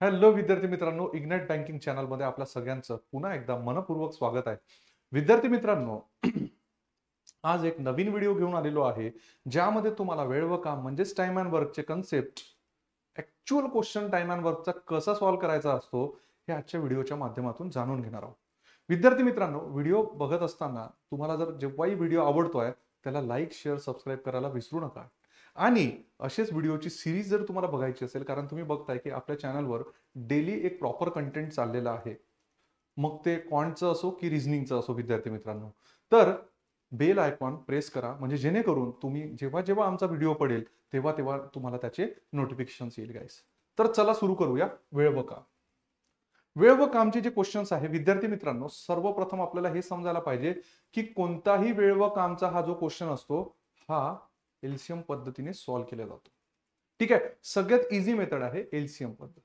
Hello विद्यार्थी मित्रांनो, ignite banking चॅनलमध्ये आपल्या सगळ्यांचं पुन्हा एकदा मनपूर्वक स्वागत आहे. विद्यार्थी मित्रांनो, आज एक नवीन व्हिडिओ घेऊन आलेलो आहे, ज्यामध्ये तुम्हाला वेळ व काम म्हणजेच टाइम अँड वर्कचे concept, actual question time and वर्कचा कसा सॉल्व्ह करायचा असतो हे आजच्या व्हिडिओच्या माध्यमातून जाणून घेणार आहोत. विद्यार्थी मित्रांनो, व्हिडिओ बघत असताना तुम्हाला जर जेव्हाही व्हिडिओ आवडतोय त्याला लाईक, शेअर, सबस्क्राईब करायला विसरू नका. आणि असेच व्हिडिओची सिरीज जर तुम्हाला बघायची असेल, कारण तुम्ही बघताय की आपल्या चॅनलवर डेली एक प्रॉपर कंटेंट चाललेला आहे, मग ते क्वांटचं असो की रिझनिंगचं असो. विद्यार्थी मित्रांनो, तर बेल आयकॉन प्रेस करा, म्हणजे जेणेकरून तुम्ही जेव्हा जेव्हा आमचा व्हिडिओ पडेल तेव्हा तेव्हा तुम्हाला त्याचे नोटिफिकेशन येईल गाईस. तर चला सुरू करूया. वेळ व काम. वेळ व कामचे जे क्वेश्चन्स आहे विद्यार्थी मित्रांनो, सर्वप्रथम आपल्याला हे समजायला पाहिजे की कोणताही वेळ व कामचा हा जो क्वेश्चन असतो हा एलसीएम पद्धतीने सॉल्व्ह केला जातो. ठीक आहे, सगळ्यात इझी मेथड आहे एलसीएम पद्धत.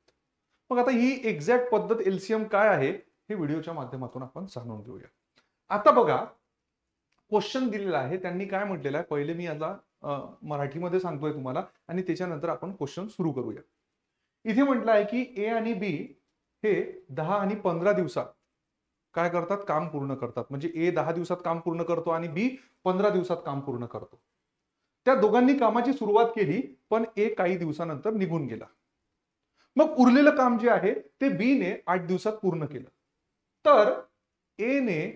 मग आता ही एक्झॅक्ट पद्धत एलसीएम काय आहे हे व्हिडिओच्या माध्यमातून आपण जाणून घेऊया. आता बघा, क्वेश्चन दिलेला आहे, त्यांनी काय म्हटलेलं आहे पहिले मी आता मराठीमध्ये सांगतोय तुम्हाला आणि त्याच्यानंतर आपण क्वेश्चन सुरू करूया. इथे म्हटलं आहे की ए आणि बी हे 10 आणि 15 दिवसात काय करतात, काम पूर्ण करतात. म्हणजे ए 10 दिवसात काम पूर्ण करतो आणि बी 15 दिवसात काम पूर्ण करतो. त्या दोघांनी कामाची सुरुवात केली, पण ए काही दिवसानंतर निघून गेला. मग उरलेलं काम जे आहे ते बी ने 8 दिवसात पूर्ण केलं. तर ए ने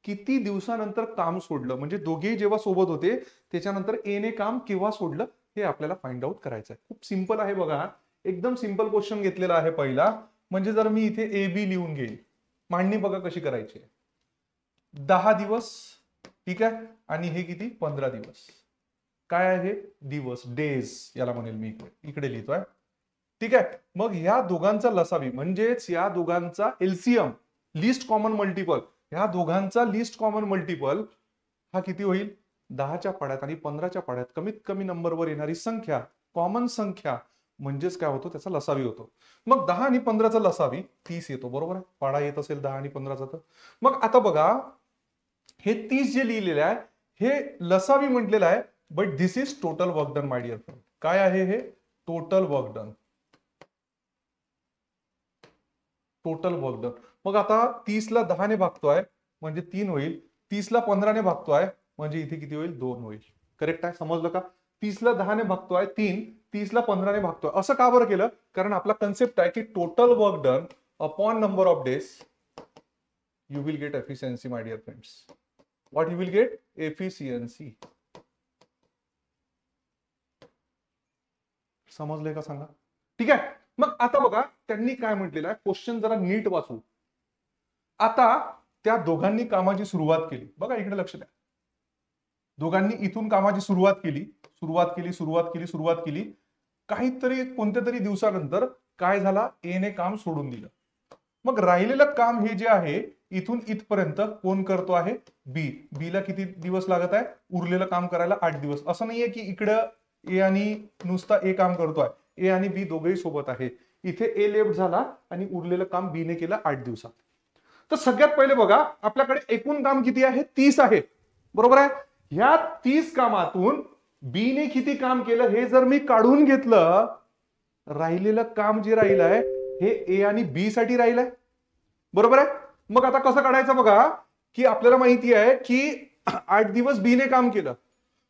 किती दिवसानंतर काम सोडलं, म्हणजे दोघेही जेव्हा सोबत होते त्याच्यानंतर ए ने काम केव्हा सोडलं हे आपल्याला फाइंड आउट करायचं आहे. खूप सिंपल आहे बघा, एकदम सिंपल क्वेश्चन घेतलेला आहे पहिला. म्हणजे जर मी इथे ए बी लिहून घेईल, मांडणी बघा कशी करायची. 10 दिवस, ठीक आहे, आणि हे किती 15 दिवस. काय आहे दिवस, डेज याला म्हणेल मी, इकडे लिहितोय. ठीक आहे, मग ह्या दोघांचा लसावी म्हणजेच या दोघांचा एलसीएम, लिस्ट कॉमन मल्टिपल, ह्या दोघांचा लिस्ट कॉमन मल्टिपल हा किती होईल, 10च्या पाड्यात आणि 15च्या पाड्यात कमीत कमी नंबरवर येणारी संख्या, कॉमन संख्या म्हणजेच काय होतो, त्याचा लसावी होतो. मग 10 आणि 15चा लसावी 30 येतो, बरोबर आहे. पाडा येत असेल 10 आणि 15चा. तर मग आता बघा, हे 30 जे लिहिलेले आहे हे लसावी म्हटलेलं आहे, but this is total work done my dear friend. काय आहे हे, total work done. Total work done. मग आता 30 ला 10 ने भागतोय म्हणजे 3 होईल, 30 ला 15 ने भागतोय म्हणजे इथे किती होईल, 2 होईल. करेक्ट आहे, समजलं का. 30 ला 10 ने भागतोय 3, 30 ला 15 ने भागतोय. असं का बरं केलं, कारण आपला कन्सेप्ट आहे की total work done upon number of days you will get efficiency my dear friends. What you will get, efficiency. समजलंय का सांगा. ठीक आहे, मग आता बघा त्यांनी काय म्हटलेलं आहे, क्वेश्चन जरा नीट वाचू. आता त्या दोघांनी कामाची सुरुवात केली, बघा इकडे लक्ष द्या. दोघांनी इथून कामाची सुरुवात केली. काहीतरी कोणत्या तरी दिवसानंतर काय झाला, ए ने काम सोडून दिलं. मग राहिलेलं काम हे जे आहे इथून इथपर्यंत कोण करतो आहे, बी. बी ला किती दिवस लागत आहे उरलेलं काम करायला, 8 दिवस. असं नाहीये की इकडं ए आणि नुसता ए काम करतोय, ए आणि बी दोघेही सोबत आहे. इथे ए लेफ्ट झाला आणि उरलेलं काम बी ने केलं 8 दिवसात. तर सगळ्यात पहिले बघा, आपल्याकडे एकूण काम किती आहे, 30 आहे, बरोबर आहे. ह्या 30 कामातून बी ने किती काम केलं हे जर मी काढून घेतलं, राहिलेलं काम जे राहिलंय हे ए आणि बी साठी राहिलंय, बरोबर आहे. मग आता कसं काढायचं बघा, की आपल्याला माहिती आहे की 8 दिवस बी ने काम केलं.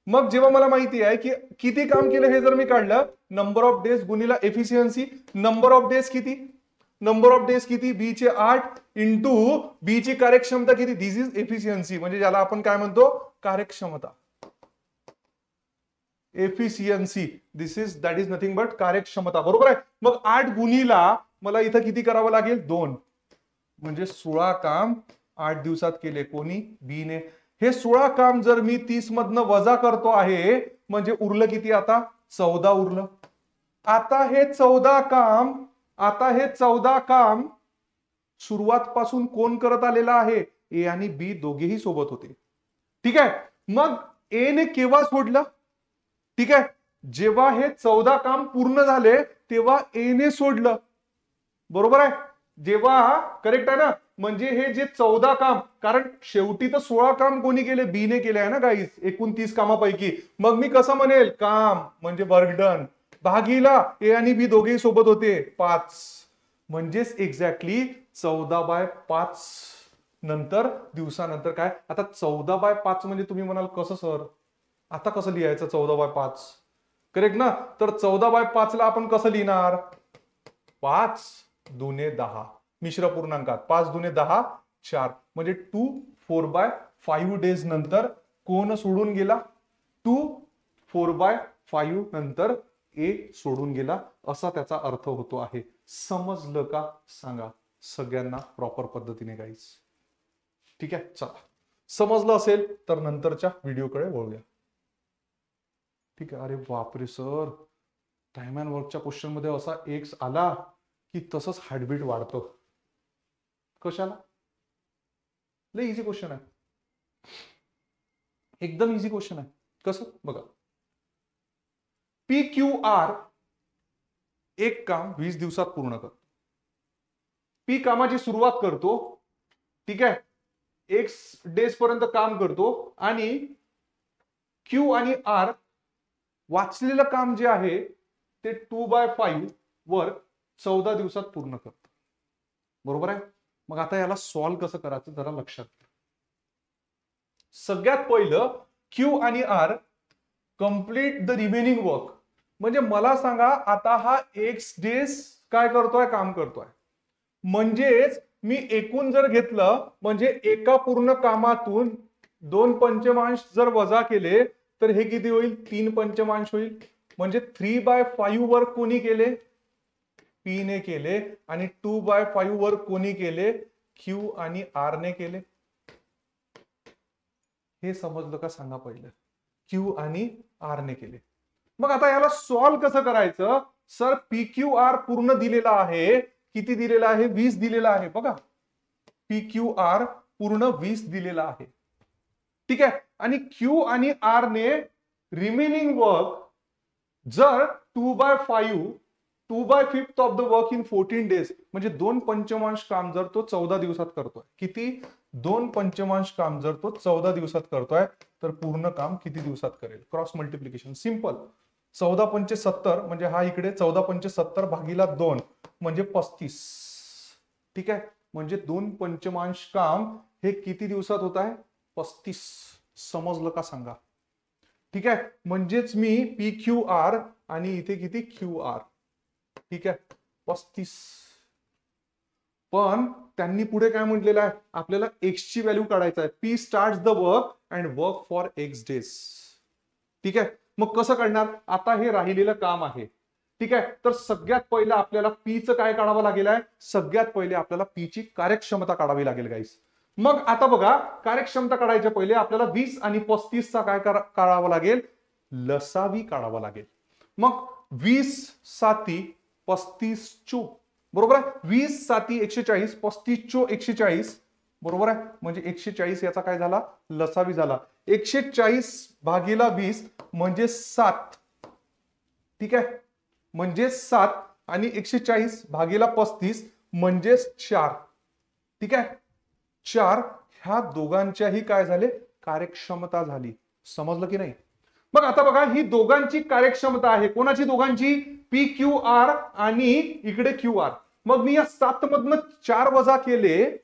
मग जेव्हा मला माहिती आहे की किती काम केलं हे जर मी काढलं, नंबर ऑफ डेज गुणिला एफिशियन्सी. नंबर ऑफ डेज किती, बी चे 8 इंटू बी ची कार्यक्षमता किती, दिस इज एफिशियन्सी, म्हणजे ज्याला आपण काय म्हणतो, कार्यक्षमता. Efficiency, this is that is nothing but कार्यक्षमता, बरोबर आहे. मग 8 गुणिला मला इथं किती करावं लागेल, 2, म्हणजे 16 काम 8 दिवसात केले, कोणी, बी ने. हे 16 काम जर मी 30 मधनं वजा करतो आहे म्हणजे उरलं किती, आता 14 उरलं. आता हे 14 काम सुरुवात पासून कोण करत आलेला आहे, ए आणि बी दोघेही सोबत होते. ठीक आहे, मग ए ने केव्हा सोडलं, ठीक आहे, जेव्हा हे 14 काम पूर्ण झाले तेव्हा ए ने सोडलं, बरोबर आहे. जेव्हा, करेक्ट आहे ना. म्हणजे हे जे 14 काम, कारण शेवटी तर 16 काम कोणी केले, बी ने केले आहे ना गाईस, एकूण 30 कामापैकी. मग मी कसं म्हणेल, काम म्हणजे वर्क डन भागीला ए आणि बी दोघेही सोबत होते 5. म्हणजेच एक्झॅक्टली 14/5 नंतर दिवसानंतर काय. आता 14/5 म्हणजे तुम्ही म्हणाल कसं सर, आता कसं लिहायचं 14/5, करेक्ट ना. तर 14/5 ला आपण कसं लिहिणार, 5 दुने 10 मिश्र पूर्णांकात, 5 दुने 10 4, म्हणजे 2 4/5 डेज नंतर कोण सोडून गेला, 2 4/5 नंतर ए सोडून गेला, असा त्याचा अर्थ होतो आहे. समजलं का सांगा सगळ्यांना प्रॉपर पद्धतीने गाईज. ठीक आहे, चला समजलं असेल तर नंतरच्या व्हिडिओकडे वळूया. ठीक आहे. अरे बापरे सर, टाइम अँड वर्कच्या क्वेश्चन मध्ये असा एक्स आला की तसंच हार्टबीट वाढतं. कशाला, लय इझी क्वेश्चन आहे, एकदम इझी क्वेश्चन आहे. कसं बघा, पी क्यू आर एक काम 20 दिवसात पूर्ण करतो. पी कामाची सुरुवात करतो, ठीक आहे, एक्स डेज पर्यंत काम करतो, आणि क्यू आणि आर वाचलेलं काम जे आहे ते 2/5 वर्क 14 दिवसात पूर्ण करतो. बरोबर आहे. मग आता याला सॉल्व्ह कसं करायचं जरा लक्षात घ्या. सगळ्यात पहिलं क्यू आणि R complete the remaining work. म्हणजे मला सांगा आता हा एक्स डेज काय करतोय, काम करतोय. म्हणजेच मी एकूण जर घेतलं म्हणजे एका पूर्ण कामातून 2 पंचमांश जर वजा केले तर हे किती होईल, 3 पंचमांश होईल. म्हणजे 3/5 वर्क कोणी केले, पी ने केले, आणि 2/5 वर्क कोणी केले, क्यू आणि आर ने केले. हे समजलं का सांगा पहिलं, क्यू आणि आर ने केले. मग आता याला सॉल्व्ह कसं करायचं सर, पी क्यू आर पूर्ण दिलेला आहे, किती दिलेला आहे, 20 दिलेला आहे. बघा पी क्यू आर पूर्ण 20 दिलेला आहे, ठीक आहे. आणि क्यू आणि आर ने रिमेनिंग वर्क जर 2/5 2/5 of the work in 14 days, म्हणजे 2 पंचमांश काम जर तो 14 दिवसात करतोय, किती, 2 पंचमांश काम जर तो 14 दिवसात करतोय, तर पूर्ण काम किती दिवसात करेल. क्रॉस मल्टिप्लिकेशन सिंपल, 14 पंचे 70, म्हणजे हा इकडे 14 पंचे 70 भागीला 2 म्हणजे 35, ठीक आहे. म्हणजे 2 पंचमांश काम हे किती दिवसात होत आहे, 35. समजलं का सांगा. ठीक आहे. म्हणजेच मी पी क्यू आर आणि इथे किती क्यू आर, ठीक आहे, 35. पण त्यांनी पुढे काय म्हटलेलं आहे, आपल्याला एक्स ची व्हॅल्यू काढायचं आहे. P start the work and work for X days, ठीक आहे. मग कसं काढणार, आता हे राहिलेलं काम आहे, ठीक आहे. तर सगळ्यात पहिलं आपल्याला पी चं काय काढावं लागेल आहे, सगळ्यात पहिले आपल्याला पी ची कार्यक्षमता काढावी लागेल गाईस. मग आता बघा, कार्यक्षमता काढायच्या पहिले आपल्याला 20 आणि 35 चा काय काढावं लागेल, लसावी काढावा लागेल. मग 20 साती 35 चो, बरोबर आहे. 20 साती 140, 35 चो 140, बरोबर आहे. म्हणजे 140 याचा काय झाला, लसावी झाला. 140 भागीला 20 म्हणजे 7, ठीक आहे, म्हणजे 7, आणि 140 भागीला 35 म्हणजे 4, ठीक आहे. 4 ह्या दोघांच्याही काय झाले, कार्यक्षमता झाली. समजलं की नाही. मग आता बघा, ही दोघांची कार्यक्षमता आहे, कोणाची, दोघांची, पी क्यू आर आणि इकडे क्यू आर. मग मी या 7 मधनं 4 वजा केले,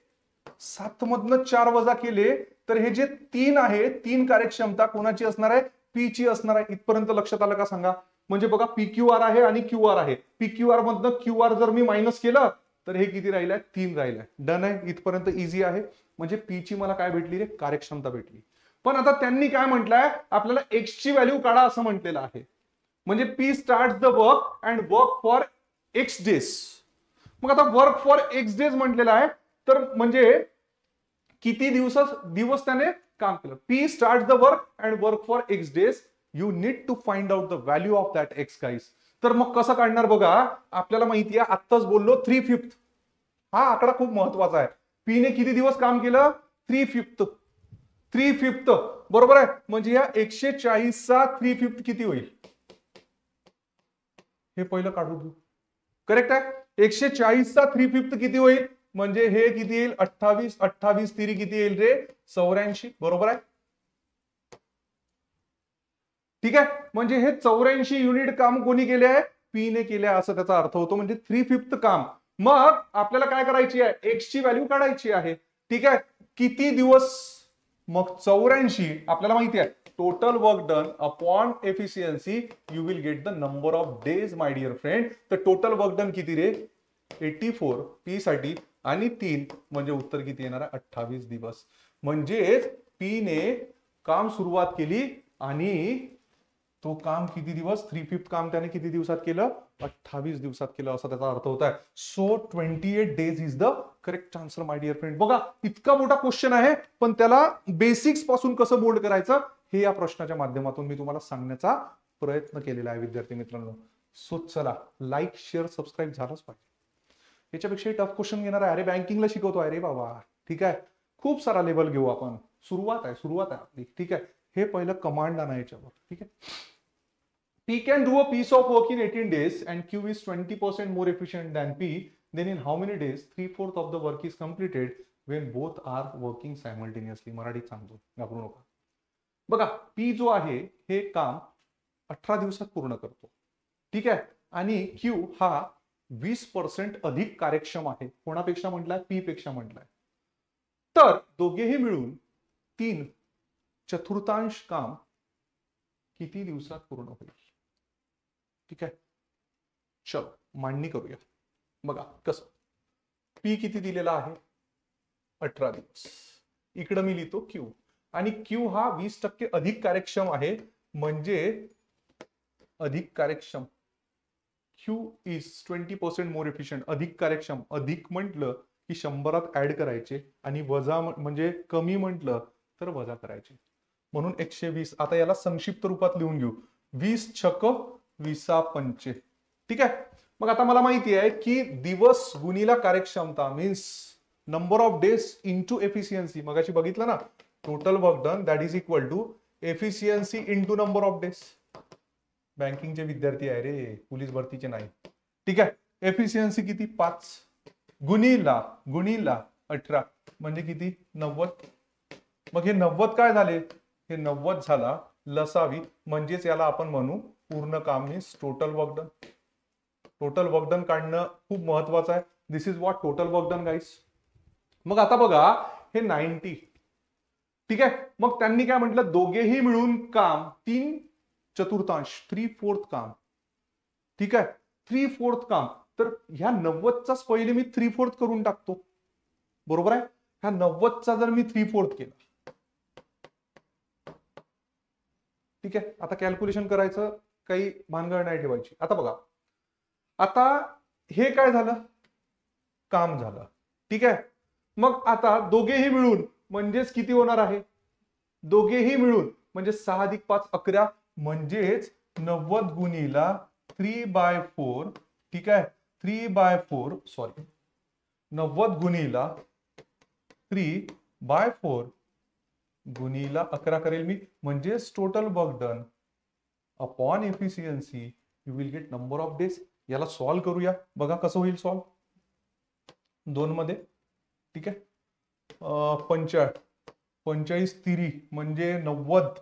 7 मधनं 4 वजा केले, तर हे जे 3 आहे, 3 कार्यक्षमता कोणाची असणार आहे, पी ची असणार आहे. इथपर्यंत लक्षात आलं का सांगा. म्हणजे बघा पी क्यू आर आहे आणि क्यू आर आहे. पी क्यू आर मधनं क्यू आर जर मी मायनस केलं तर हे किती राहिलंय, 3 राहिलंय. डन आहे, इथपर्यंत इझी आहे. म्हणजे पी ची मला काय भेटली रे, कार्यक्षमता भेटली. पण आता त्यांनी काय म्हटलंय, आपल्याला एक्स ची व्हॅल्यू काढा असं म्हटलेलं आहे. म्हणजे P start the work and work for X days. मग आता वर्क फॉर एक्स डेज म्हटलेलं आहे, तर म्हणजे किती दिवस त्याने काम केलं. P start the work and work for X days, you need to find out the value of that X guys. तर मग कसं काढणार बघा, आपल्याला माहिती आहे, आत्ताच बोललो 3/5. हा आकडा खूप महत्वाचा आहे. पी ने किती दिवस काम केलं, 3/5, बरोबर आहे. म्हणजे या 140 चा 3/5 किती होईल, हे पहिलं काढू देऊ. करेक्ट आहे. 140 चा 3/5 किती होईल, म्हणजे हे किती येईल, 28, 28 तिरी किती येईल रे, 84, बरोबर आहे. ठीक आहे. म्हणजे हे 84 युनिट काम कोणी केले आहे, पी ने केले, असं त्याचा अर्थ होतो. म्हणजे 3/5 काम मग आपल्याला काय करायची आहे, एक्स ची व्हॅल्यू काढायची आहे. ठीक आहे, किती दिवस, मग 84 आपल्याला माहिती आहे total work done upon efficiency you will get the number of days my dear friend. तर टोटल वर्क डन किती रे, 84 पी साठी, आणि 3 म्हणजे उत्तर किती येणार आहे, 28 दिवस. म्हणजेच पी ने काम सुरुवात केली आणि तो काम किती दिवस, 3/5 काम त्याने किती दिवसात केलं, 28 दिवसात केलं, असा त्याचा अर्थ होत आहे. So 28 days is the correct answer my dear friend. बघा इतका मोठा क्वेश्चन आहे, पण त्याला बेसिक्स पासून कसं बोल्ड करायचं हे या प्रश्नाच्या माध्यमातून मी तुम्हाला सांगण्याचा प्रयत्न केलेला आहे विद्यार्थी मित्रांनो. सो चला, लाईक शेअर सबस्क्राईब झालंच पाहिजे. याच्यापेक्षा टफ क्वेश्चन घेणार आहे, अरे बँकिंगला शिकवतोय अरे बाबा. ठीक आहे, खूप सारा लेवल घेऊ आपण, सुरुवात आहे आपली. ठीक आहे, हे पहिलं कमांड आणा याच्यावर. ठीक आहे, P can do a piece of work in 18 days and Q is 20% more efficient than P, then in how many days 3/4 of the work is completed when both are working simultaneously. मराठीत सांगतो, घाबरू नका. बघा P जो आहे हे काम 18 दिवसात पूर्ण करतो. ठीक आहे, आणि Q हा 20% अधिक कार्यक्षम आहे. कोणापेक्षा म्हटलाय, P पेक्षा म्हटलाय. तर दोघेही मिळून 3/4 काम किती दिवसात पूर्ण होईल. ठीक आहे, चलो मांडणी करूया. बघा कसं, पी किती दिलेला आहे, 18 दिवस. इकडे मी लिहितो क्यू, आणि क्यू हा 20% अधिक कार्यक्षम आहे. म्हणजे अधिक कार्यक्षम, क्यू इज 20% मोर एफिशियंट. अधिक कार्यक्षम, अधिक म्हटलं की 100त ऍड करायचे, आणि वजा म्हणजे कमी म्हटलं तर वजा करायचे, म्हणून 120. आता याला संक्षिप्त रूपात लिहून घेऊ, 20 छक 20×5. ठीक आहे, मग आता मला माहिती आहे की दिवस गुणीला कार्यक्षमता means number of days into efficiency. मगाशी बघितलं ना, total work done that is equal to efficiency into number of days. बँकिंगचे विद्यार्थी आहे रे, पोलीस भरतीचे नाही. ठीक आहे, एफिशियन्सी किती 5 गुणीला 18 म्हणजे किती 90. मग हे 90 काय झाले, हे 90 झाला लसावी, म्हणजेच याला आपण म्हणू पूर्ण काम means total work done. Total work done काढणं खूप महत्वाचं आहे. This is what total work done guys. मग आता बघा हे 90. ठीक आहे, मग त्यांनी काय म्हटलं, दोघेही मिळून काम 3/4 काम. ठीक आहे, 3/4 काम. तर ह्या 90चाच पहिले मी 3/4 करून टाकतो. बरोबर आहे, ह्या 90चा जर मी 3/4 केला. ठीक आहे, आता कॅल्क्युलेशन करायचं, काही भानगड नाही ठेवायची. आता बघा, आता हे काय झालं, काम झालं. ठीक आहे, मग आता दोघेही मिळून म्हणजेच किती होणार आहे, दोघेही मिळून म्हणजे 6+5 11, म्हणजेच 90 गुणीला 3/4. ठीक आहे, 3/4 सॉरी 90 गुणीला 3/4 गुणीला 11 करेल मी, म्हणजेच total work done upon efficiency you will gate number of days. याला सॉल्व्ह करूया, बघा कसं होईल सॉल्व्ह. 2 मध्ये. ठीक आहे, 45 3 म्हणजे 90,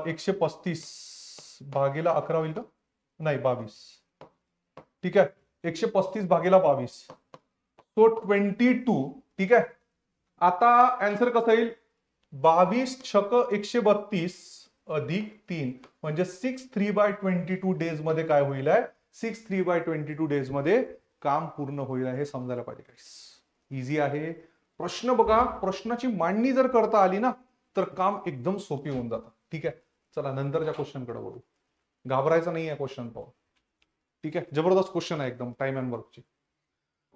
135 भागीला 11 होईल का, नाही 22. ठीक आहे, 135 भागीला 22 तो 22. ठीक आहे, आता आन्सर कसं येईल, 22 छक 132 अधिक 3 म्हणजे 6/3/22 डेज मध्ये काय होईल आहे, 6/3/22 डेज मध्ये काम पूर्ण होईल आहे. हे समजायला पाहिजे. इझी आहे प्रश्न. बघा प्रश्नाची मांडणी जर करता आली ना तर काम एकदम सोपी होऊन जातं. ठीक आहे, चला नंतरच्या क्वेश्चनकडे वळू. घाबरायचं नाही आहे क्वेश्चन पाहून. ठीक आहे, जबरदस्त क्वेश्चन आहे एकदम, टाइम अँड वर्कची.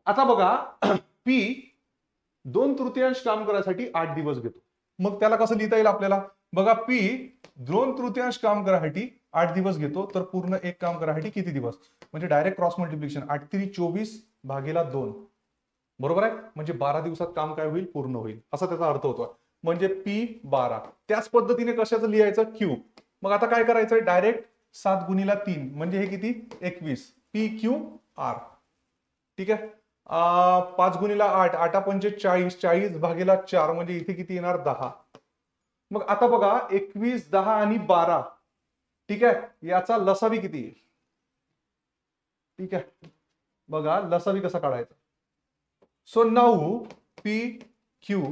आता बघा पी 2/3 काम करायसाठी 8 दिवस घेतो. मग त्याला कसं लिहिता येईल आपल्याला, बघा पी 2/3 काम करायसाठी 8 दिवस घेतो, तर पूर्ण एक काम करायसाठी किती दिवस, म्हणजे डायरेक्ट क्रॉस मल्टिप्लिकेशन 8 3 24 भागीला 2. बरोबर आहे, म्हणजे 12 दिवसात काम काय होईल, पूर्ण होईल, असा त्याचा अर्थ होतो. म्हणजे पी 12. त्याच पद्धतीने कशाचं लिहायचं, क्यू. मग आता काय करायचं, डायरेक्ट 7 गुणीला 3 म्हणजे हे किती 21 पी क्यू आर. ठीक आहे, 5 गुणीला 8 8 पंचे 40 40 भागीला 4 म्हणजे इथे किती येणार 10. मग आता बघा 21 10 आणि 12. ठीक आहे, याचा लसावी किती येईल. ठीक आहे, बघा लसावी कसा काढायचा. So now P Q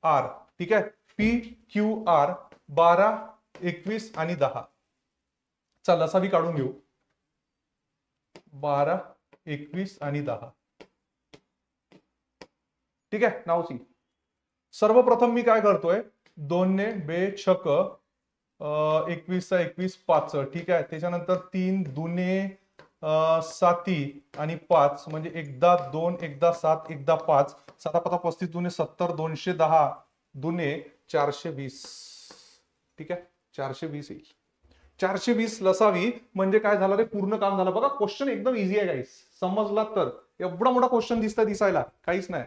R, ठीक आहे, पी क्यू आर 12, 21 आणि 10. चला लसावी काढून घेऊ. 12, 21 आणि 10. ठीक आहे. नाव सी. सर्वप्रथम मी काय करतोय, 2 ने बेछक 21 21 5, ठीक आहे. त्याच्यानंतर 3 दुने 7 आणि 5 म्हणजे एकदा 2 एकदा 7 एकदा 5, 7 5 35 दुने 70, 210 दुने 420, ठीक आहे. 420 येईल. 420 लसावी म्हणजे काय झालं रे, पूर्ण काम झालं. बघा क्वेश्चन एकदम इझी आहे गाईस, समजला तर. एवढा मोठा क्वेश्चन दिसायला काहीच नाही,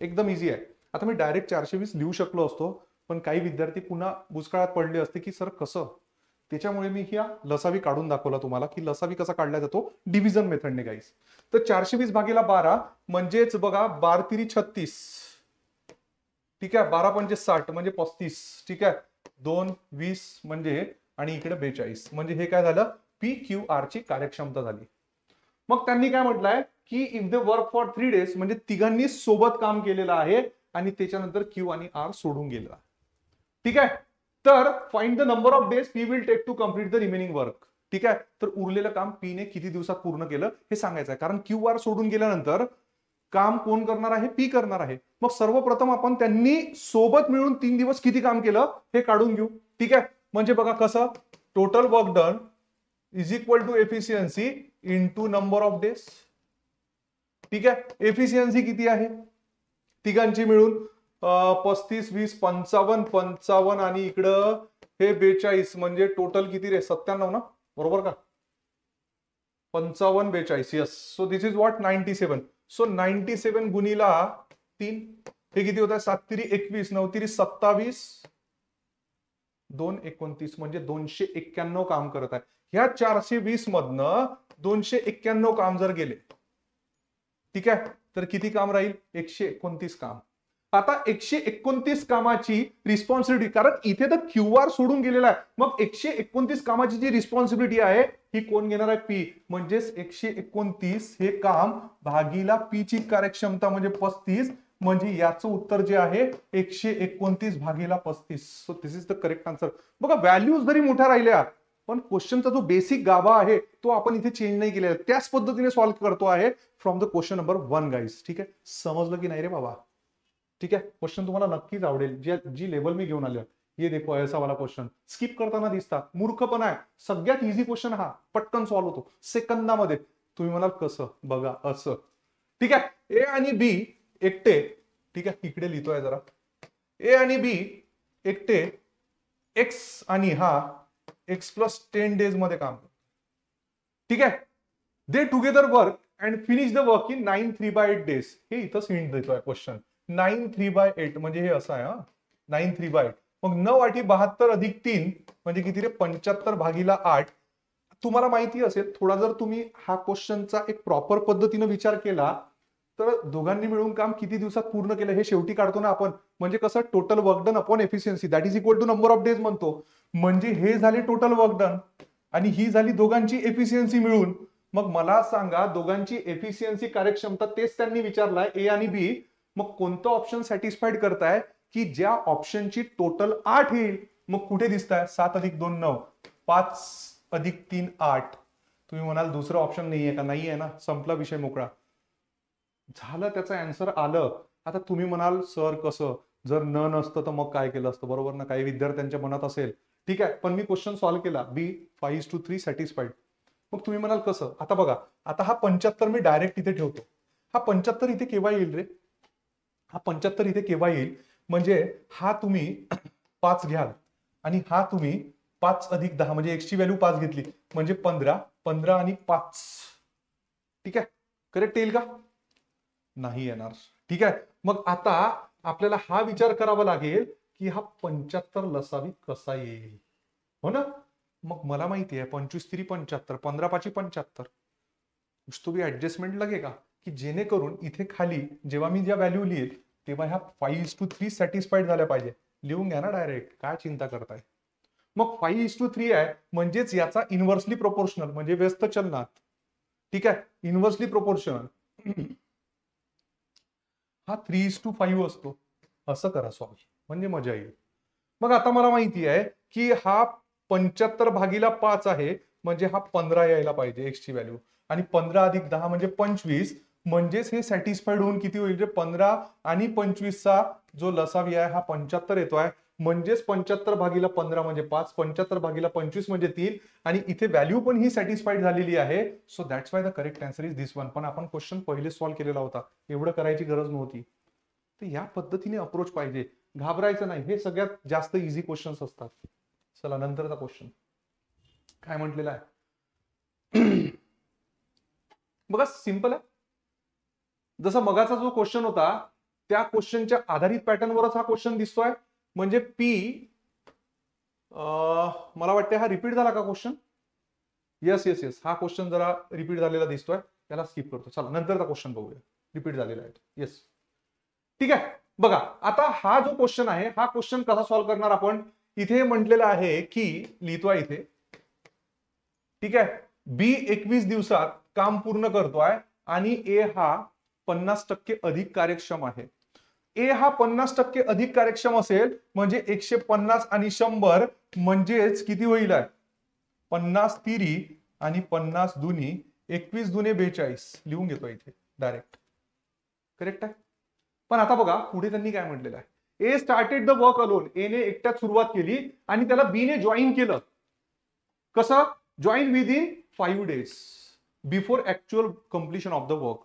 एकदम इझी आहे. आता मी डायरेक्ट 420 लिहू शकलो असतो, पण काही विद्यार्थी पुन्हा भूतकाळात पडले असते की सर कसं, त्याच्यामुळे मी ह्या लसावी काढून दाखवला तुम्हाला की लसावी कसा काढला जातो डिव्हिजन मेथडने गाईस. तर 420 भागीला 12 म्हणजेच बघा 12 तिरी 36, ठीक आहे. 12 पंचे 60 म्हणजे 35, ठीक आहे. 2 20 म्हणजे आणि इकडे 42 म्हणजे हे काय झालं, पी क्यू आर ची कार्यक्षमता झाली. मग त्यांनी काय म्हटलंय की if they work for 3 days म्हणजे तिघांनी सोबत काम केलेलं आहे आणि त्याच्यानंतर क्यू आणि आर सोडून गेला, ठीक आहे. तर find the number of days P will take to complete the remaining work, ठीक आहे. तर उरलेलं काम पी ने किती दिवसात पूर्ण केलं हे सांगायचं आहे, कारण क्यू आर सोडून गेल्यानंतर काम कोण करणार आहे, पी करणार आहे. मग सर्वप्रथम आपण त्यांनी सोबत मिळून 3 दिवस किती काम केलं हे काढून घेऊ, ठीक आहे. म्हणजे बघा कसं, total work done is equal to efficiency into number of days, ठीक आहे. एफिशियन्सी किती आहे तिघांची मिळून 35 20 55 55 आणि इकडं हे 42 म्हणजे टोटल किती रे, 97 ना, बरोबर का. 55 42, yes. So this is what 97. So 97 गुणिला 3 हे किती होत आहे, 7 तिरी 21 9 तिरी 27 2 29 म्हणजे 291 काम करत आहे. ह्या 420 मधनं 291 काम जर गेले, ठीक आहे, तर किती काम राहील, 129 काम. आता 129 कामाची रिस्पॉन्सिबिलिटी, कारण इथे तर क्यू आर सोडून गेलेला आहे, मग 129 कामाची जी रिस्पॉन्सिबिलिटी आहे ही कोण घेणार आहे, पी. म्हणजेच 129 हे काम भागीला पी ची कार्यक्षमता म्हणजे 35, म्हणजे याचं उत्तर जे आहे 129 भागीला 35. So this is the correct answer. बघा व्हॅल्यूज जरी मोठ्या राहिल्या पण क्वेश्चनचा जो बेसिक गाभा आहे तो आपण इथे चेंज नाही केलेला, त्याच पद्धतीने सॉल्व्ह करतो आहे from the question number 1 guys, ठीक आहे. समजलं की नाही रे बाबा, ठीक आहे. क्वेश्चन तुम्हाला नक्कीच आवडेल, जी लेवल मी घेऊन आलो. ये देखो ऐसा वाला क्वेश्चन स्किप करताना दिसतात, मूर्खपणा आहे. सगळ्यात इझी क्वेश्चन हा, पटकन सॉल्व्ह होतो सेकंदामध्ये. तुम्ही म्हणाल कसं, बघा असं, ठीक आहे. ए आणि बी एकटे, ठीक आहे, इकडे लिहितोय जरा. ए आणि बी एकटे एक्स आणि हा एक्स प्लस 10 days मध्ये काम, ठीक आहे. दे together work and finish the work in 9 3/8 days. हे इथं हिंट देतोय क्वेश्चन. 9 3/8 म्हणजे हे असं आहे, हा 9 3/8. मग 9 8 72 अधिक 3 म्हणजे किती रे, 75 भागीला 8. तुम्हाला माहिती असेल, थोडा जर तुम्ही हा क्वेश्चनचा एक प्रॉपर पद्धतीने विचार केला तर दोघांनी मिळून काम किती दिवसात पूर्ण केलं हे शेवटी काढतो ना आपण. म्हणजे कसं, total work done upon efficiency that is equal to number of days म्हणतो. म्हणजे हे झाले टोटल वर्क डन आणि ही झाली दोघांची एफिशियन्सी मिळून. मग मला सांगा, दोघांची एफिशियन्सी कार्यक्षमता तेच त्यांनी विचारलाय, ए आणि बी. मग कोणतं ऑप्शन सॅटिस्फाईड करताय की ज्या ऑप्शनची टोटल 8 येईल. मग कुठे दिसताय, 7 अधिक 2 9, 5 अधिक 3 8. तुम्ही म्हणाल दुसरं ऑप्शन नाहीये का, नाही आहे ना, संपला विषय मोकळा झालं, त्याचं आन्सर आलं. आता तुम्ही म्हणाल सर कसं, जर न नसतं तर मग काय केलं असतं, बरोबर ना, काही विद्यार्थ्यांच्या मनात असेल, ठीक आहे. पण मी क्वेश्चन सॉल्व्ह केला, बी 5:3 सॅटिस्फाईड. मग तुम्ही म्हणाल कसं, आता बघा, आता हा 75 मी डायरेक्ट इथे ठेवतो. हा 75 इथे केव्हा येईल रे, हा 75 इथे केव्हा येईल, म्हणजे हा तुम्ही 5 घ्याल आणि हा तुम्ही 5 अधिक 10 म्हणजे एक्स ची व्हॅल्यू 5 घेतली म्हणजे 15 15 आणि 5, ठीक आहे. करेक्ट येईल का, नाही येणार, ठीक आहे. मग आता आपल्याला हा विचार करावा लागेल की हा 75 लसावी कसा येईल, हो ना. मग मला माहिती आहे 25 3 75, 15 5 75. तो भी ऍडजस्टमेंट लगेगा की जेणेकरून इथे खाली जेव्हा मी ज्या व्हॅल्यू लिहिल तेव्हा ह्या 5:3 सॅटिस्फाईड झाल्या पाहिजे. लिहून घ्या ना डायरेक्ट, काय चिंता करताय. मग 5:3 आहे म्हणजेच याचा इन्व्हर्सली प्रोपोर्शनल म्हणजे व्यस्त चलनात, ठीक आहे, इन्व्हर्सली प्रोपोर्शनल हा 3:5 असतो. असं करा सॉल्व, म्हणजे मजा येईल. मग आता मला माहिती आहे की हा 75/5 आहे, म्हणजे हा 15 यायला पाहिजे एक्स ची व्हॅल्यू. आणि 15+10 म्हणजे 25. म्हणजेच हे सॅटिस्फाईड होऊन किती होईल, जे 15 आणि 25 चा जो लसावी आहे हा 75 येतोय. म्हणजेच 75/15 म्हणजे 5, 75/25 म्हणजे 3. आणि इथे व्हॅल्यू पण ही सॅटिस्फाईड झालेली आहे. So that's why the correct answer is this one. पण आपण क्वेश्चन पहिले सॉल्व्ह केलेला होता, एवढं करायची गरज नव्हती. तर या पद्धतीने अप्रोच पाहिजे, घाबरायचं नाही. हे सगळ्यात जास्त इझी क्वेश्चन्स असतात. चला नंतरचा क्वेश्चन काय म्हटलेला आहे बघा, सिंपल आहे. जसा मगाचा जो क्वेश्चन होता त्या क्वेश्चनच्या आधारित पॅटर्नवरच हा क्वेश्चन दिसतोय. म्हणजे पी, मला वाटतं हा रिपीट झाला का क्वेश्चन? येस येस येस, हा क्वेश्चन जरा रिपीट झालेला दिसतोय, त्याला स्किप करतो. चला नंतरचा क्वेश्चन बघूया. रिपीट झालेला आहे. येस, ठीक आहे. बघा आता हा जो क्वेश्चन आहे, हा क्वेश्चन कसा सॉल्व्ह करणार आपण? इथे म्हटलेलं आहे की, लिहितोय इथे, ठीक आहे, बी 21 दिवसात काम पूर्ण करतोय आणि ए हा 50% अधिक कार्यक्षम आहे. ए हा 50% अधिक कार्यक्षम असेल म्हणजे 150 आणि 100 म्हणजेच किती होईल आहे? 50 तिरी आणि 50 दुनी 21 दुने 42 लिहून घेतो इथे डायरेक्ट. करेक्ट आहे. पण आता बघा पुढे त्यांनी काय म्हटलेलं आहे, ए स्टार्टेड द वर्क अलोन. ए ने एकट्यात सुरुवात केली आणि त्याला बी ने जॉईन केलं. कसं? Join with in 5 days before actual completion of the work.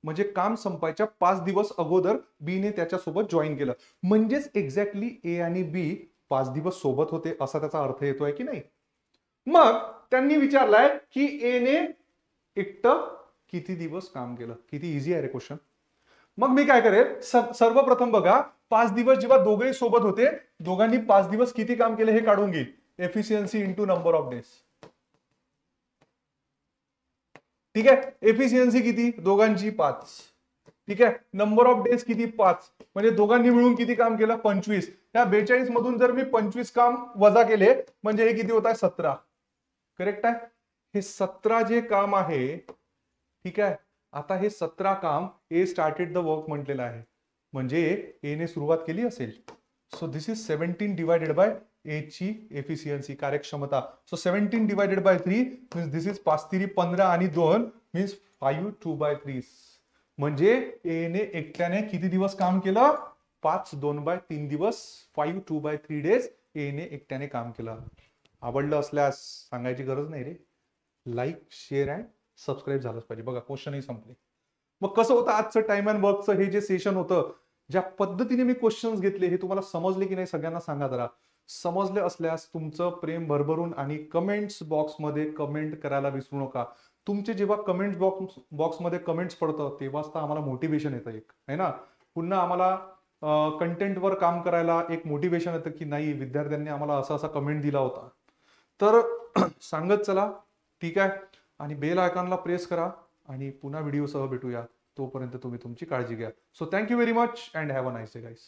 म्हणजे काम संपायच्या 5 दिवस अगोदर बी ने त्याच्यासोबत जॉईन केलं. म्हणजेच एक्झॅक्टली ए आणि बी 5 दिवस सोबत होते असा त्याचा अर्थ येतोय की नाही? मग त्यांनी विचारलाय की ए ने एकटं किती दिवस काम केलं. किती इझी आहे रे क्वेश्चन. मग मी काय करेल, सर्वप्रथम बघा 5 दिवस जेव्हा दोघेही सोबत होते, दोघांनी 5 दिवस किती काम केले हे काढून घेईल. Efficiency into number of days. ठीक आहे, एफिशियन्सी किती दोघांची 5. ठीक आहे, नंबर ऑफ डेज किती 5. म्हणजे दोघांनी मिळून किती काम केलं 25. त्या 42 मधून जर मी 25 काम वजा केले म्हणजे हे किती होत आहे 17. करेक्ट आहे. हे 17 जे काम आहे, ठीक आहे, आता हे 17 काम ए स्टार्टेड द वर्क म्हटलेलं आहे. म्हणजे ए ने सुरुवात केली असेल. So this is 17 divided by A ची एफिशियन्सी कार्यक्षमता. So 17 divided by 3 means this is 5 तिरी 15 आणि 2 मीन्स 5 2/3. म्हणजे ए ने एकट्याने किती दिवस काम केलं? 5 2/3 दिवस. 5 2/3 डेज ए ने एकट्याने काम केलं. आवडलं असल्यास सांगायची गरज नाही रे, लाईक शेअर अँड सबस्क्राईब झालंच पाहिजे. बघा क्वेश्चनही संपले. मग कसं होतं आजचं टाइम अँड वर्कचं हे जे सेशन होतं, ज्या पद्धतीने मी क्वेश्चन्स घेतले हे तुम्हाला समजले की नाही सगळ्यांना सांगा जरा. समजले असल्यास तुमचं प्रेम भरभरून आणि कमेंट्स बॉक्समध्ये कमेंट करायला विसरू नका. तुमचे जेव्हा कमेंट बॉक्समध्ये कमेंट्स पडतं तेव्हाच तर आम्हाला मोटिवेशन येतं एक, आहे ना. पुन्हा आम्हाला कंटेंटवर काम करायला एक मोटिवेशन येतं की नाही विद्यार्थ्यांनी आम्हाला असा असा कमेंट दिला होता. तर सांगत चला, ठीक आहे. आणि बेल आयकॉनला प्रेस करा आणि पुन्हा व्हिडिओसह भेटूया. तोपर्यंत तुम्ही तुमची काळजी घ्या. So thank you very much and have a nice day guys.